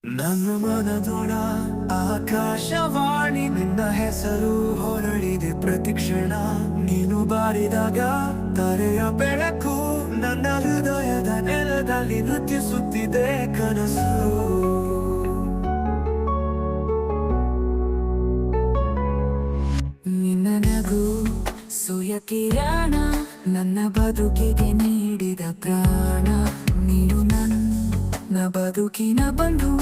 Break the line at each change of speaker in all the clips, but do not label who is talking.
ನನ್ನ ಮನದೊಳ ಆಕಾಶವಾಣಿ ನಿನ್ನ ಹೆಸರು ಹೊರಳಿದೆ ಪ್ರತಿಕ್ಷಣ ನೀನು ಬಾರಿದಾಗ ತರೆಯ ಬೆಳಕು ನನ್ನ ಹೃದಯದ ನೆಲದಲ್ಲಿ ನೃತ್ಯಿಸುತ್ತಿದೆ ಕನಸು ನಿನ್ನ ನಗು ಸೂರ್ಯ ಕಿರಣ ನನ್ನ ಬದುಕಿಗೆ ನೀಡಿದ ಪ್ರಾಣ ನೀನು ನನ್ನ ಬದುಕಿನ ಬಂಧು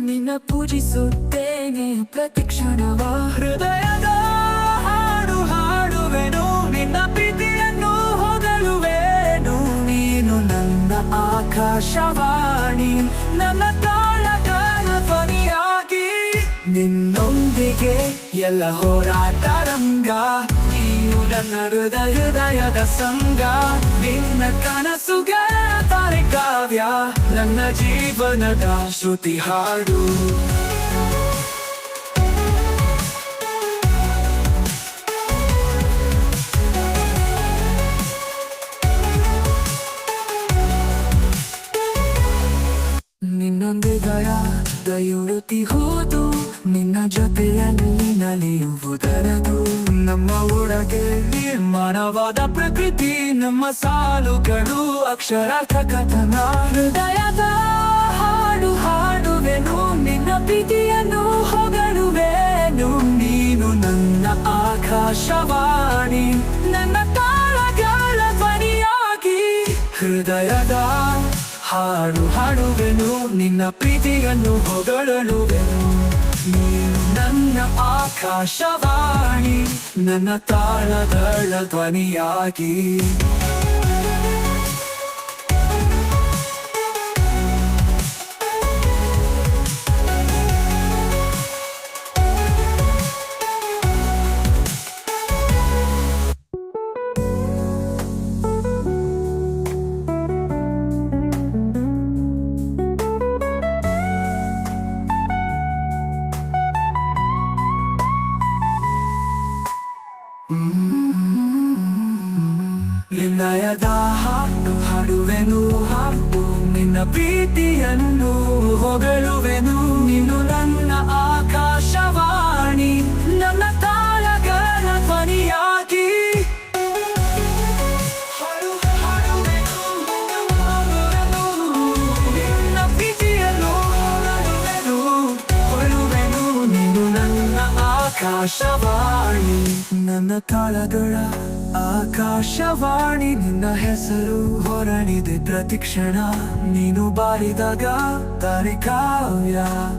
ನಿನ್ನ ಪೂಜಿಸುತ್ತೇನೆ ಪ್ರತಿಕ್ಷಣವ ಹೃದಯದ ಹಾಡು ಹಾಡುವೆನು ನಿನ್ನ ಪ್ರೀತಿಯನ್ನು ಹೊಗಳುವೆನು ನೀನು ನನ್ನ ಆಕಾಶವಾಣಿ ನನ್ನ ತಾಳಗಳ ಧ್ವನಿಯಾಗಿ ನಿನ್ನೊಂದಿಗೆ ಎಲ್ಲ ಹೋರಾಟ ರಂಗ ನೀನು ನನ್ನ ಹೃದಯದ ಸಂಗ ನಿನ್ನ ಕನಸುಗಳ ತಾರೆ ಕಾವ್ಯ ನನ್ನ ಜೀವನದ ಶ್ರುತಿ ಹಾಡು ನಿನ್ನೊಂದಿಗೆಯ ದಯುರುತಿ ಹೋದು ನಿನ್ನ ಜೊತೆಯಲ್ಲಿ ನಲಿಯುವುದರದು ನಮ್ಮ ಒಳಗೆ ನಿರ್ಮಾಣವಾದ ಪ್ರಕೃತಿ ನಮ್ಮ ಸಾಲುಗಳು ಅಕ್ಷರಾರ್ಥ ಕಥನ ಹೃದಯದ ಹಾಡು ಹಾಡುವೆನು ನಿನ್ನ ಪ್ರೀತಿಯನ್ನು ಹೊಗಳುವೆನು ನೀನು ನನ್ನ ಆಕಾಶವಾಣಿ ನನ್ನ ತಾಳಗಳ ಧ್ವನಿಯಾಗಿ ಹೃದಯದ ಹಾಡು ಹಾಡುವೆನು ನಿನ್ನ ಪ್ರೀತಿಯನ್ನು ಹೊಗಳುವೆನು ನೀನು ನನ್ನ ಆಕಾಶವಾಣಿ ನನ್ನ ತಾಳಗಳ ಧ್ವನಿಯಾಗಿ ನಿನ್ನಯದ ಹಾಡು ಹಾಡುವೆನು ಹಾಡು ನಿನ್ನ ಪ್ರೀತಿಯನ್ನು ಹೊಗಳುವೆನು ನೀನು ನನ್ನ ಆಕಾಶವಾಣಿ ನನ್ನ ತಾಳಗಳ ಧ್ವನಿಯಾಗಿ ಹಾಡು ಹಾಡುವೆನು ನಿನ್ನ ಪ್ರೀತಿಯನ್ನು ಹೊಗಳುವೆನು ನೀನು ನನ್ನ ಆಕಾಶವಾಣಿ ನನ್ನ ತಾಳಗಳ ಆಕಾಶವಾಣಿ ನಿನ್ನ ಹೆಸರು ಹೊರಳಿದೆ ಪ್ರತಿಕ್ಷಣ ನೀನು ಬಾರಿದಾಗ ತಾರೆ ಕಾವ್ಯ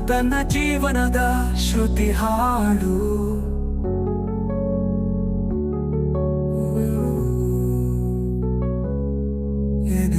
ತನ್ನ ಜೀವನದ ಶ್ರುತಿ ಹಾಡು ಏನೇ